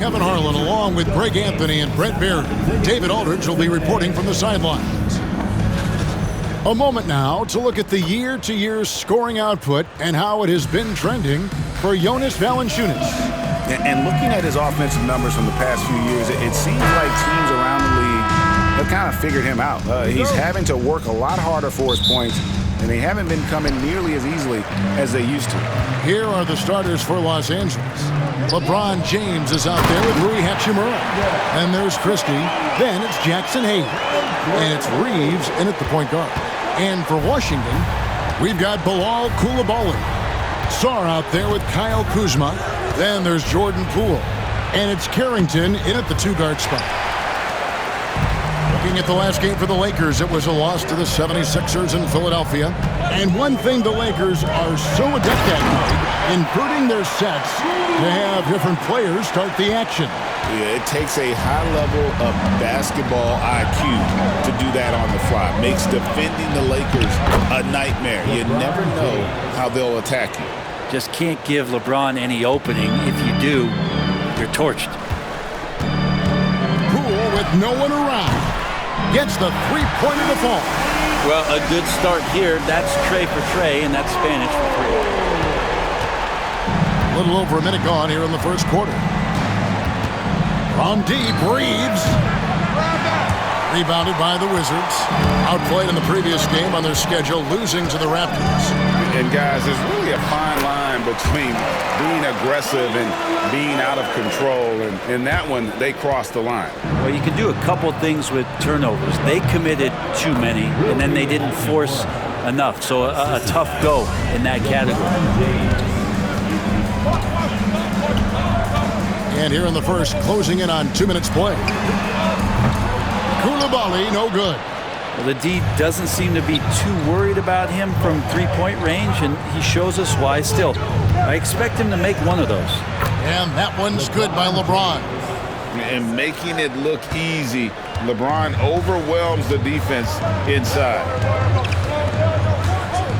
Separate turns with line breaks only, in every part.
Kevin Harlan along with Greg Anthony and Brett Baird. David Aldridge will be reporting from the sidelines. A moment now to look at the year-to-year scoring output and how it has been trending for Jonas Valanciunas.
And looking at his offensive numbers from the past few years, it seems like teams around the league have kind of figured him out. He's having to work a lot harder for his points, and they haven't been coming nearly as easily as they used to.
Here are the starters for Los Angeles. LeBron James is out there with Rui Hachimura. And there's Christie. Then it's Jackson Hayes. And it's Reeves in at the point guard. And for Washington, we've got Bilal Coulibaly. Sarr out there with Kyle Kuzma. Then there's Jordan Poole. And it's Carrington in at the two-guard spot. Looking at the last game for the Lakers, it was a loss to the 76ers in Philadelphia. And one thing the Lakers are so adept at, inverting their sets to have different players start the action.
Yeah, it takes a high level of basketball IQ to do that on the fly. Makes defending the Lakers a nightmare. You never know how they'll attack you.
Just can't give LeBron any opening. If you do, you're torched.
Poole with no one around. Gets the three-pointer to fall.
Well, a good start here. That's Trey for Trey, and that's Spanish for three.
A little over a minute gone here in the first quarter. From deep, Reeves. Rebounded by the Wizards. Outplayed in the previous game on their schedule, losing to the Raptors.
And guys, there's really a fine line between being aggressive and being out of control. And in that one, they crossed the line.
Well, you can do a couple things with turnovers. They committed too many, and then they didn't force enough. So a tough go in that category.
And here in the first, closing in on 2 minutes play. Coulibaly, no good.
Well, the D doesn't seem to be too worried about him from three-point range, and he shows us why still. I expect him to make one of those.
And that one's good by LeBron.
And making it look easy, LeBron overwhelms the defense inside.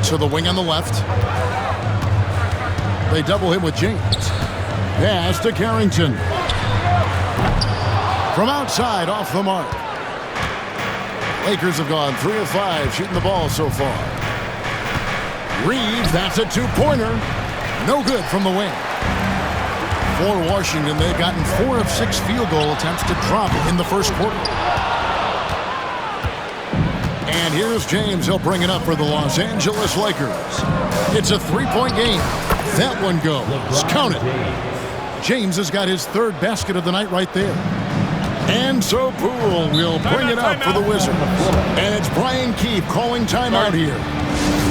To the wing on the left. They double him with James. Pass to Carrington. From outside, off the mark. Lakers have gone 3 of 5 shooting the ball so far. Reeves, that's a two-pointer. No good from the wing. For Washington, they've gotten 4 of 6 field goal attempts to drop in the first quarter. And here's James. He'll bring it up for the Los Angeles Lakers. It's a three-point game. That one goes. Count it. James has got his third basket of the night right there. And so Poole will bring it up for the Wizards. And it's Brian Keefe calling timeout here.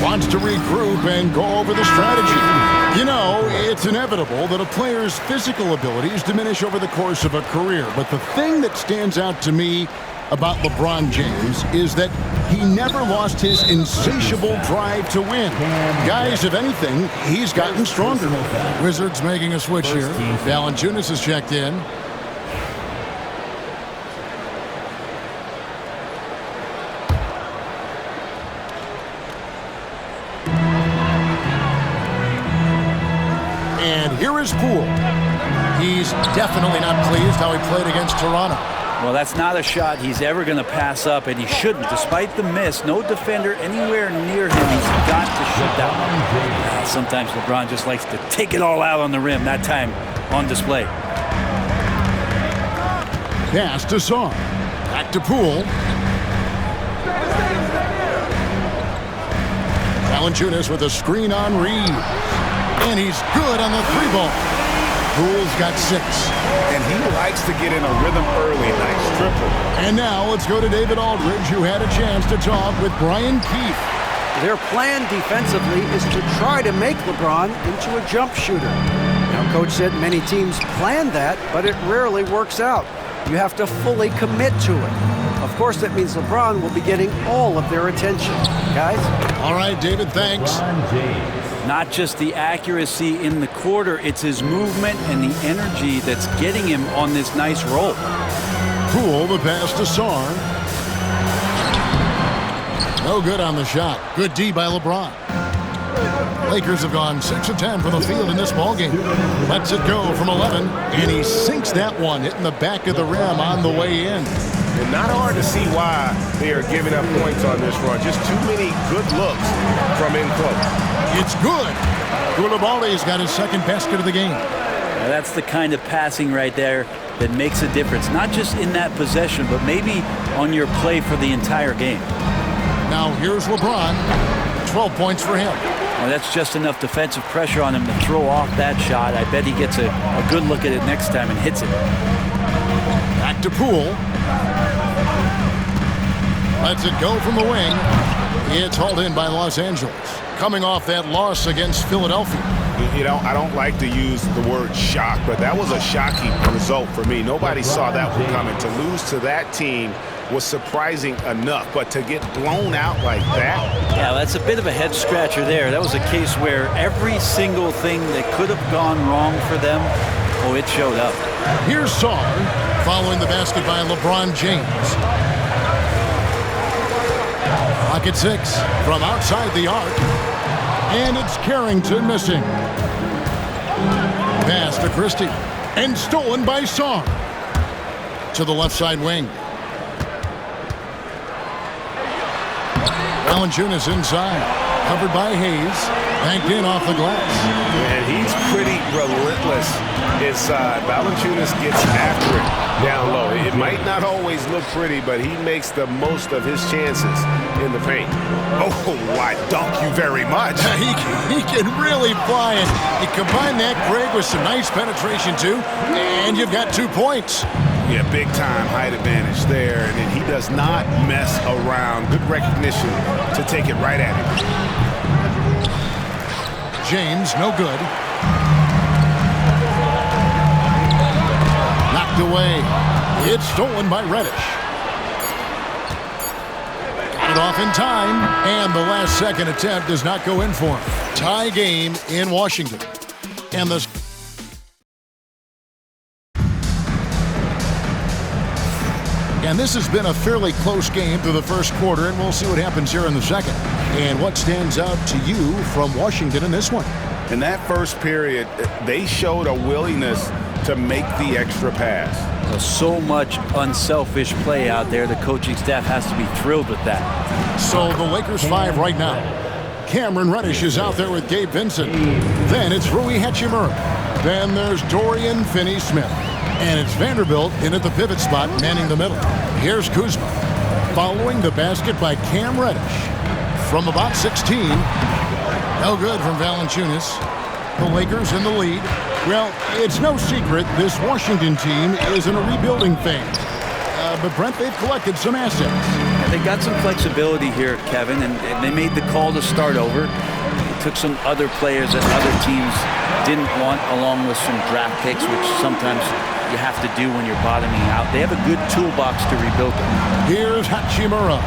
Wants to regroup and go over the strategy. You know, it's inevitable that a player's physical abilities diminish over the course of a career. But the thing that stands out to me about LeBron James is that he never lost his insatiable drive to win. Guys, if anything, he's gotten stronger. Wizards making a switch here. Valanciunas has checked in. And here is Poole. He's definitely not pleased how he played against Toronto.
Well, that's not a shot he's ever going to pass up, and he shouldn't. Despite the miss, no defender anywhere near him. He's got to shoot that one. Sometimes LeBron just likes to take it all out on the rim. That time on display.
Pass to Sarr. Back to Poole. Valanciunas with a screen on Reeves. And he's good on the three ball. Poole's got 6.
And he likes to get in a rhythm early. Nice triple.
And now let's go to David Aldridge, who had a chance to talk with Brian Keefe.
Their plan defensively is to try to make LeBron into a jump shooter. Now, Coach said many teams plan that, but it rarely works out. You have to fully commit to it. Of course, that means LeBron will be getting all of their attention. Guys?
All right, David, thanks.
Not just the accuracy in the quarter, it's his movement and the energy that's getting him on this nice roll.
Poole, the pass to Sarr. No good on the shot. Good D by LeBron. Lakers have gone 6 of 10 from the field in this ballgame. Lets it go from 11, and he sinks that one, hitting the back of the rim on the way in.
And not hard to see why they are giving up points on this run. Just too many good looks from in close.
It's good. Koulibaly's got his second basket of the game.
Now that's the kind of passing right there that makes a difference. Not just in that possession, but maybe on your play for the entire game.
Now here's LeBron. 12 points for him.
Well, that's just enough defensive pressure on him to throw off that shot. I bet he gets a good look at it next time and hits it.
Back to Poole. Lets it go from the wing. It's hauled in by Los Angeles. Coming off that loss against Philadelphia.
You know, I don't like to use the word shock, but that was a shocking result for me. Nobody saw that one coming. To lose to that team was surprising enough, but to get blown out like that?
Yeah, that's a bit of a head scratcher there. That was a case where every single thing that could have gone wrong for them, oh, it showed up.
Here's Sarr following the basket by LeBron James. Pocket 6 from outside the arc. And it's Carrington missing. Pass to Christie. And stolen by Sarr. To the left side wing. Valanciunas inside. Covered by Hayes. Banked in off the glass.
And he's pretty relentless inside. Valanciunas gets after it down low. It might not always look pretty, but he makes the most of his chances in the paint.
Oh, I dunk you very much.
He can really fly it. You combine that, Greg, with some nice penetration, too, and you've got 2 points.
Yeah, big-time height advantage there, and he does not mess around. Good recognition to take it right at him.
James, no good. Knocked away. It's stolen by Reddish. Got it off in time, and the last second attempt does not go in for him. Tie game in Washington. And the And this has been a fairly close game through the first quarter, and we'll see what happens here in the second. And what stands out to you from Washington in this one?
In that first period, they showed a willingness to make the extra pass.
So much unselfish play out there. The coaching staff has to be thrilled with that.
So the Lakers 5 right now. Cameron Reddish is out there with Gabe Vincent. Then it's Rui Hachimura. Then there's Dorian Finney-Smith. And it's Vanderbilt in at the pivot spot, manning the middle. Here's Kuzma, following the basket by Cam Reddish. From about 16, no good from Valanciunas. The Lakers in the lead. Well, it's no secret this Washington team is in a rebuilding phase. But Brent, they've collected some assets.
Yeah, they got some flexibility here, Kevin, and they made the call to start over. They took some other players that other teams didn't want, along with some draft picks, which sometimes you have to do when you're bottoming out. They have a good toolbox to rebuild them.
Here's Hachimura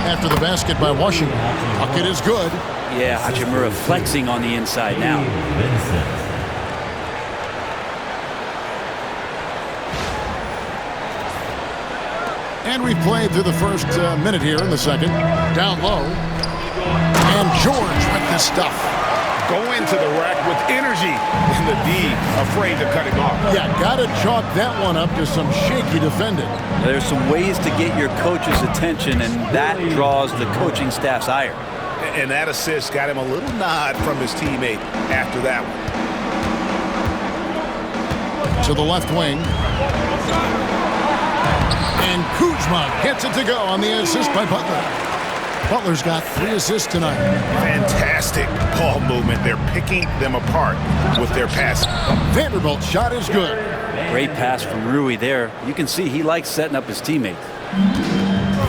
after the basket by Washington. Bucket is good.
Yeah, Hachimura flexing on the inside now.
And we've played through the first minute here in the second. Down low. And George with the stuff.
Go into the rack with energy, and the D afraid to cut him off.
Yeah, got to chalk that one up to some shaky defending.
There's some ways to get your coach's attention, and that draws the coaching staff's ire.
And that assist got him a little nod from his teammate after that one.
To the left wing. And Kuzma gets it to go on the assist by Butler. Butler's got 3 assists tonight.
Fantastic ball movement. They're picking them apart with their passing.
Vanderbilt's shot is good.
Great pass from Rui there. You can see he likes setting up his teammates.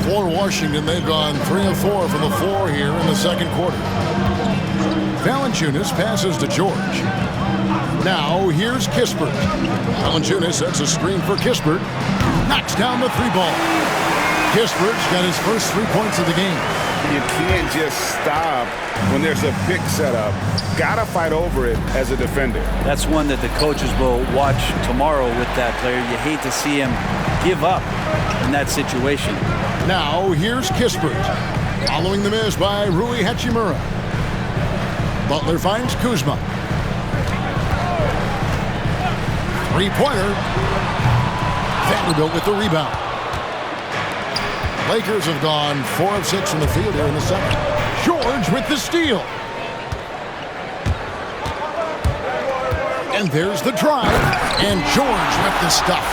For Washington, they've gone 3 of 4 from the floor here in the second quarter. Valanciunas passes to George. Now here's Kispert. Valanciunas sets a screen for Kispert. Knocks down the 3-ball. Kispert's got his first 3 points of the game.
You can't just stop when there's a pick set up. Gotta fight over it as a defender.
That's one that the coaches will watch tomorrow with that player. You hate to see him give up in that situation.
Now here's Kispert. Following the miss by Rui Hachimura. Butler finds Kuzma. Three-pointer. Vanderbilt with the rebound. Lakers have gone 4 of 6 from the field here in the second. George with the steal. And there's the drive. And George with the stuff.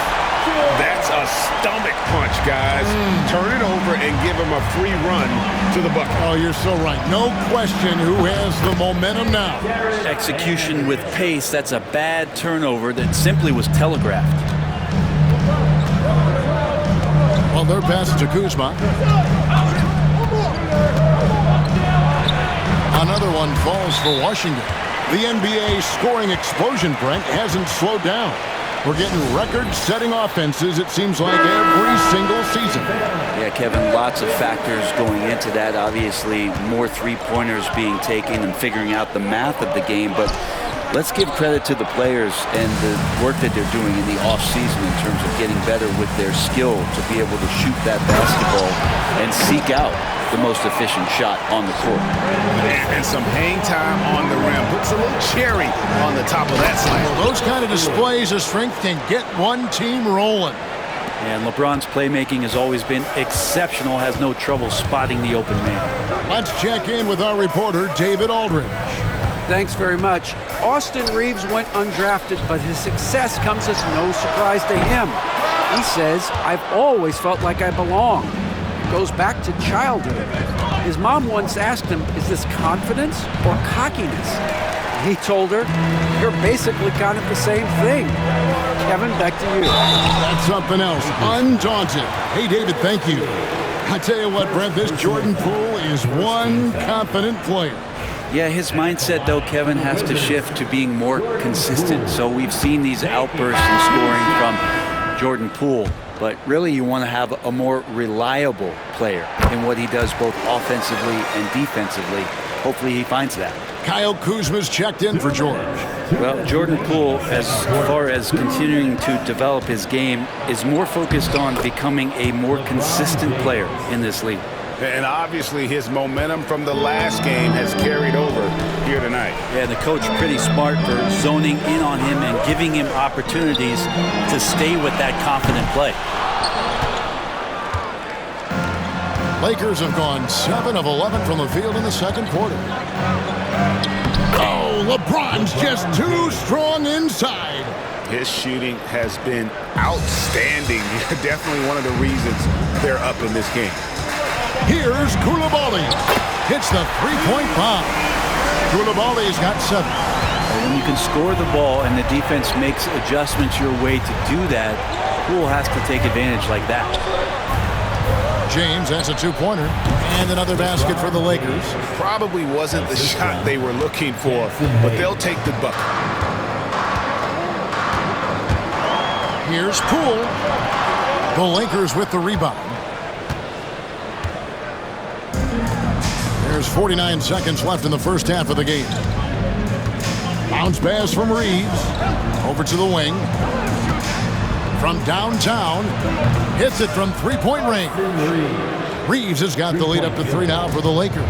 That's a stomach punch, guys. Turn it over and give him a free run to the bucket.
Oh, you're so right. No question who has the momentum now.
Execution with pace. That's a bad turnover that simply was telegraphed.
Well, their pass to Kuzma. Another one falls for Washington. The NBA scoring explosion, Brent, hasn't slowed down. We're getting record-setting offenses, it seems like, every single season.
Yeah, Kevin, lots of factors going into that. Obviously, more three-pointers being taken and figuring out the math of the game. But let's give credit to the players and the work that they're doing in the off-season in terms of getting better with their skill to be able to shoot that basketball and seek out the most efficient shot on the court.
And some hang time on the rim. Puts a little cherry on the top of that slide.
Well, those kind of displays of strength can get one team rolling.
And LeBron's playmaking has always been exceptional, has no trouble spotting the open man.
Let's check in with our reporter, David Aldridge.
Thanks very much. Austin Reeves went undrafted, but his success comes as no surprise to him. He says, "I've always felt like I belong." It goes back to childhood. His mom once asked him, "Is this confidence or cockiness?" He told her, "You're basically kind of the same thing." Kevin, back to you.
That's something else. Undaunted. Hey, David, thank you. I tell you what, Brent, this Jordan Poole is one confident player.
Yeah, his mindset, though, Kevin, has to shift to being more consistent. So we've seen these outbursts in scoring from Jordan Poole, but really you want to have a more reliable player in what he does both offensively and defensively. Hopefully he finds that.
Kyle Kuzma's checked in for George.
Well, Jordan Poole, as far as continuing to develop his game, is more focused on becoming a more consistent player in this league.
And obviously his momentum from the last game has carried over here tonight.
Yeah, the coach pretty smart for zoning in on him and giving him opportunities to stay with that confident play.
Lakers have gone 7 of 11 from the field in the second quarter. Oh, LeBron's just too strong inside.
His shooting has been outstanding. Definitely one of the reasons they're up in this game.
Here's Coulibaly. Hits the three-point bomb. Coulibaly's got 7.
When you can score the ball and the defense makes adjustments your way to do that, Poole has to take advantage like that.
James has a two-pointer and another basket for the Lakers.
Probably wasn't the shot they were looking for, but they'll take the bucket.
Here's Poole. The Lakers with the rebound. There's 49 seconds left in the first half of the game. Bounce pass from Reeves. Over to the wing. From downtown. Hits it from three-point range. Reeves has got the lead up to 3 now for the Lakers.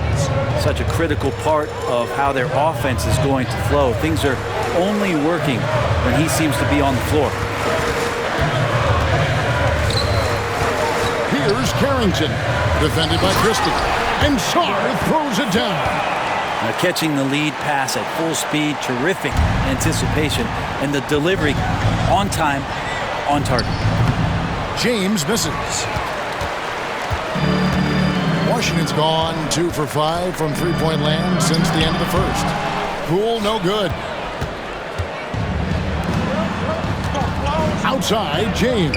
Such a critical part of how their offense is going to flow. Things are only working when he seems to be on the floor.
Here's Carrington. Defended by Christie. And Sarr throws it down.
Now catching the lead pass at full speed, terrific anticipation, and the delivery on time, on target.
James misses. Washington's gone 2 for 5 from three-point land since the end of the first. Poole, no good. Outside, James.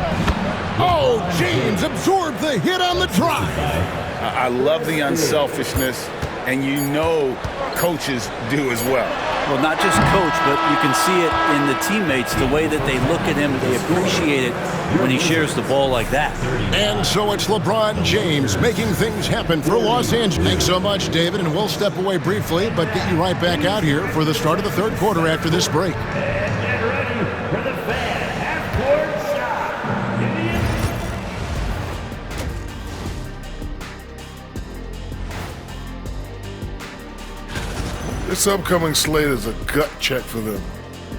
Oh, James absorbed the hit on the drive.
I love the unselfishness, and you know coaches do as well.
Well, not just coach, but you can see it in the teammates, the way that they look at him. They appreciate it when he shares the ball like that.
And so it's LeBron James making things happen for Los Angeles. Thanks so much, David, and we'll step away briefly, but get you right back out here for the start of the third quarter after this break.
This upcoming slate is a gut check for them.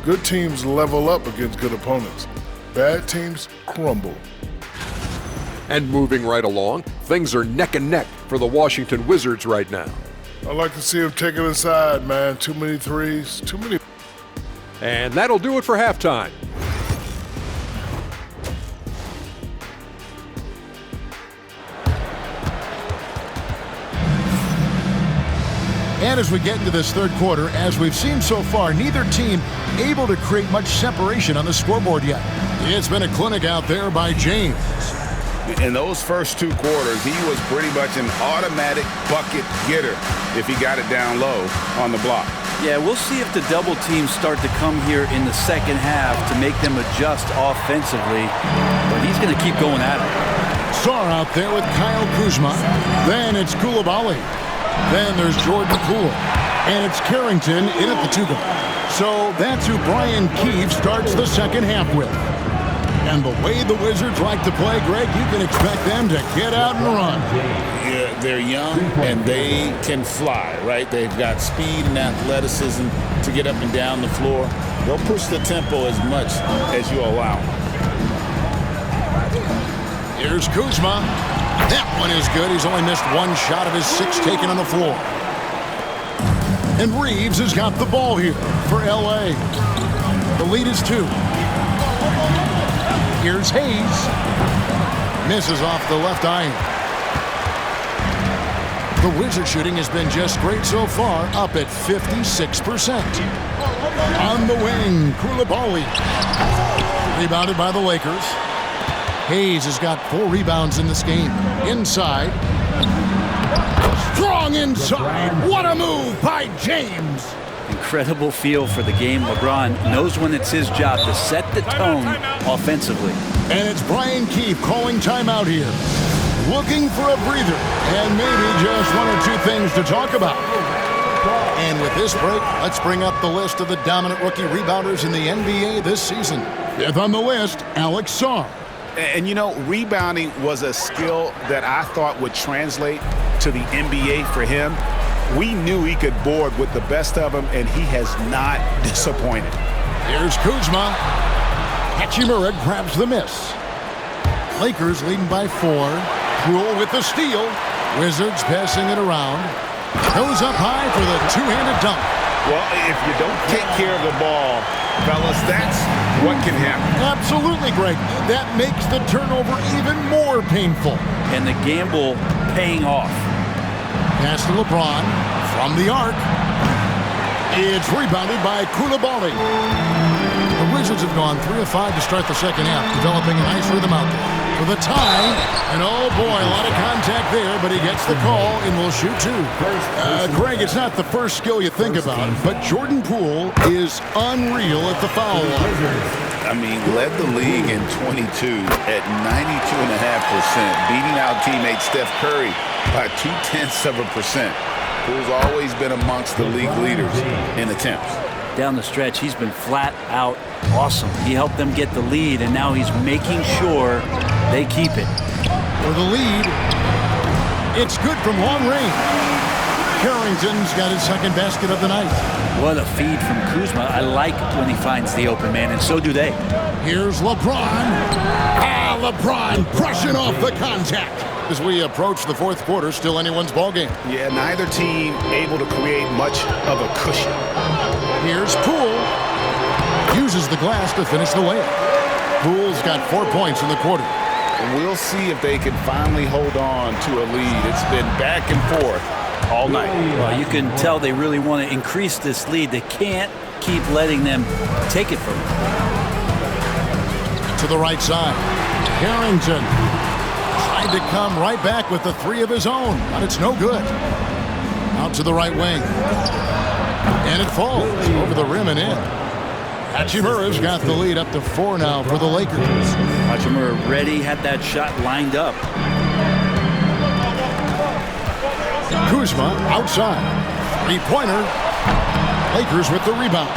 Good teams level up against good opponents. Bad teams crumble.
And moving right along, things are neck and neck for the Washington Wizards right now.
I like to see them take it inside, man. Too many threes, too many.
And that'll do it for halftime.
And as we get into this third quarter, as we've seen so far, neither team able to create much separation on the scoreboard yet. It's been a clinic out there by James.
In those first 2 quarters, he was pretty much an automatic bucket getter if he got it down low on the block.
Yeah, we'll see if the double teams start to come here in the second half to make them adjust offensively. But he's going to keep going at it.
Sarr out there with Kyle Kuzma. Then it's Coulibaly. Then there's Jordan Poole. And it's Carrington in at the 2-guard. So that's who Brian Keefe starts the second half with. And the way the Wizards like to play, Greg, you can expect them to get out and run.
Yeah, they're young and they can fly, right? They've got speed and athleticism to get up and down the floor. They'll push the tempo as much as you allow.
Here's Kuzma. That one is good. He's only missed 1 shot of his 6 taken on the floor. And Reeves has got the ball here for L.A. The lead is 2. Here's Hayes. Misses off the left iron. The Wizard shooting has been just great so far, up at 56%. On the wing, Coulibaly. Rebounded by the Lakers. Hayes has got 4 rebounds in this game. Inside. Strong inside. What a move by James.
Incredible feel for the game. LeBron knows when it's his job to set the tone offensively.
And it's Brian Keefe calling timeout here. Looking for a breather and maybe just 1 or 2 things to talk about. And with this break, let's bring up the list of the dominant rookie rebounders in the NBA this season. 5th on the list, Alex Sarr.
And, you know, rebounding was a skill that I thought would translate to the NBA for him. We knew he could board with the best of them, and he has not disappointed.
Here's Kuzma. Hachimura grabs the miss. Lakers leading by 4. Poole with the steal. Wizards passing it around. Goes up high for the 2-handed dunk.
Well, if you don't take care of the ball, fellas, that's what can happen.
Absolutely, Greg. That makes the turnover even more painful.
And the gamble paying off.
Pass to LeBron from the arc. It's rebounded by Coulibaly. The Wizards have gone 3 of 5 to start the second half, developing a nice rhythm out there. For the tie, and oh boy, a lot of contact there, but he gets the call and will shoot 2. Greg, it's not the first skill you think about, but Jordan Poole is unreal at the foul line.
I mean, led the league in 22 at 92.5%, beating out teammate Steph Curry by 0.2%. Poole's always been amongst the league leaders in attempts.
Down the stretch, he's been flat out awesome. He helped them get the lead, and now he's making sure they keep it.
For the lead, it's good from long range. Carrington's got his second basket of the night.
What a feed from Kuzma. I like when he finds the open man, and so do they.
Here's LeBron. LeBron brushing off the contact. As we approach the fourth quarter, still anyone's ballgame.
Yeah, neither team able to create much of a cushion.
Here's Poole. Uses the glass to finish the layup. Poole's got 4 points in the quarter.
And we'll see if they can finally hold on to a lead. It's been back and forth all night.
Well, you can tell they really want to increase this lead. They can't keep letting them take it from them.
To the right side. Carrington tried to come right back with the 3 of his own, but it's no good. Out to the right wing. And it falls over the rim and in. Hachimura's got the lead up to 4 now for the Lakers.
Hachimura ready, had that shot lined up.
Kuzma outside. 3-pointer. Lakers with the rebound.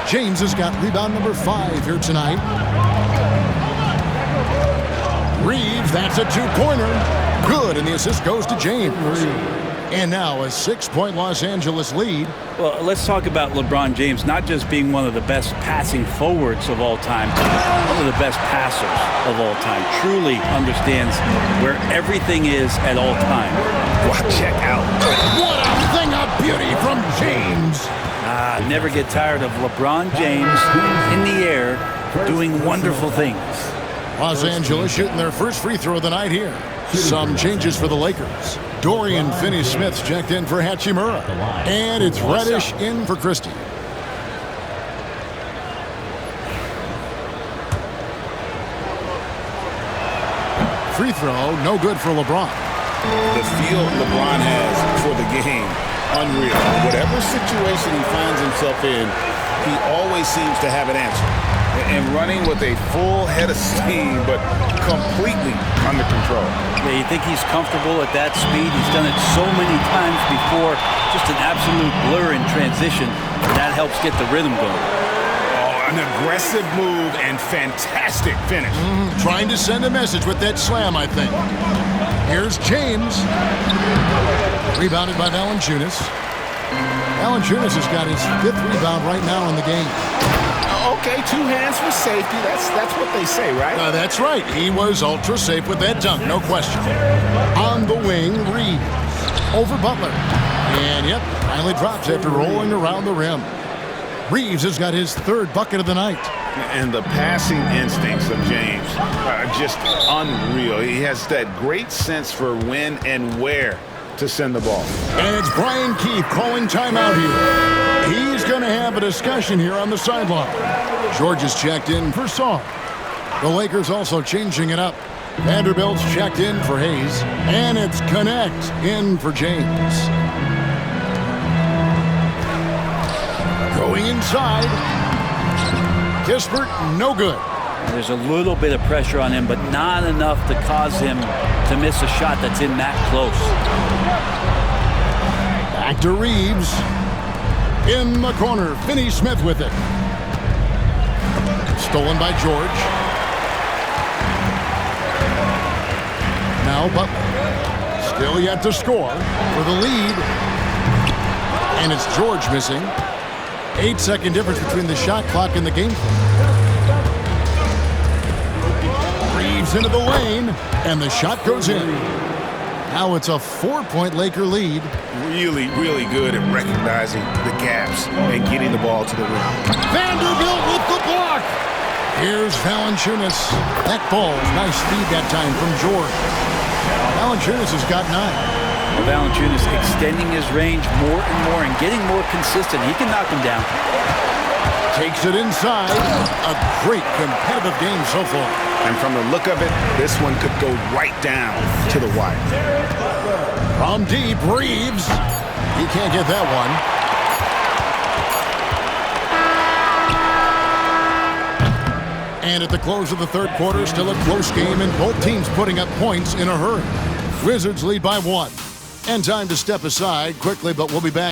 James has got rebound number 5 here tonight. Reeves, that's a 2-pointer. Good, and the assist goes to James. And now a 6-point Los Angeles lead.
Well, let's talk about LeBron James not just being one of the best passing forwards of all time, but one of the best passers of all time. Truly understands where everything is at all times.
Wow, check out.
What a thing of beauty from James.
Never get tired of LeBron James in the air doing wonderful things.
Los Angeles shooting their first free throw of the night here. Some changes for the Lakers. Dorian Finney-Smith's checked in for Hachimura. And it's Reddish in for Christie. Free throw, no good for LeBron.
The feel LeBron has for the game, unreal. Whatever situation he finds himself in, he always seems to have an answer. And running with a full head of steam, but completely under control.
Yeah, you think he's comfortable at that speed? He's done it so many times before. Just an absolute blur in transition. And that helps get the rhythm going.
Oh, an aggressive move and fantastic finish.
Trying to send a message with that slam, I think. Here's James. Rebounded by Valanciunas. Valanciunas has got his 5th rebound right now in the game.
Okay, 2 hands for safety. That's what they say, right?
That's right. He was ultra safe with that dunk, no question. On the wing, Reeves. Over Butler. And, yep, finally drops after rolling around the rim. Reeves has got his 3rd bucket of the night.
And the passing instincts of James are just unreal. He has that great sense for when and where to send the ball.
And it's Brian Keefe calling timeout here. He's going to have a discussion here on the sideline. George is checked in for Song. The Lakers also changing it up. Vanderbilt's checked in for Hayes. And it's Connect in for James. Going inside. Kispert, no good.
There's a little bit of pressure on him, but not enough to cause him to miss a shot that's in that close.
Back to Reeves. In the corner, Finney-Smith with it. Stolen by George. Now Butler. Still yet to score for the lead. And it's George missing. 8-second difference between the shot clock and the game clock. Reeves into the lane, and the shot goes in. Now it's a 4-point Laker lead.
Really, really good at recognizing the gaps and getting the ball to the rim.
Vanderbilt with the block. Here's Valanciunas. That ball, nice speed that time from George. Valanciunas has got 9.
Valanciunas extending his range more and more and getting more consistent. He can knock him down.
Takes it inside. A great competitive game so far.
And from the look of it, this one could go right down to the wire.
From deep, Reeves. He can't get that one. And at the close of the 3rd quarter, still a close game, and both teams putting up points in a hurry. Wizards lead by 1. And time to step aside quickly, but we'll be back.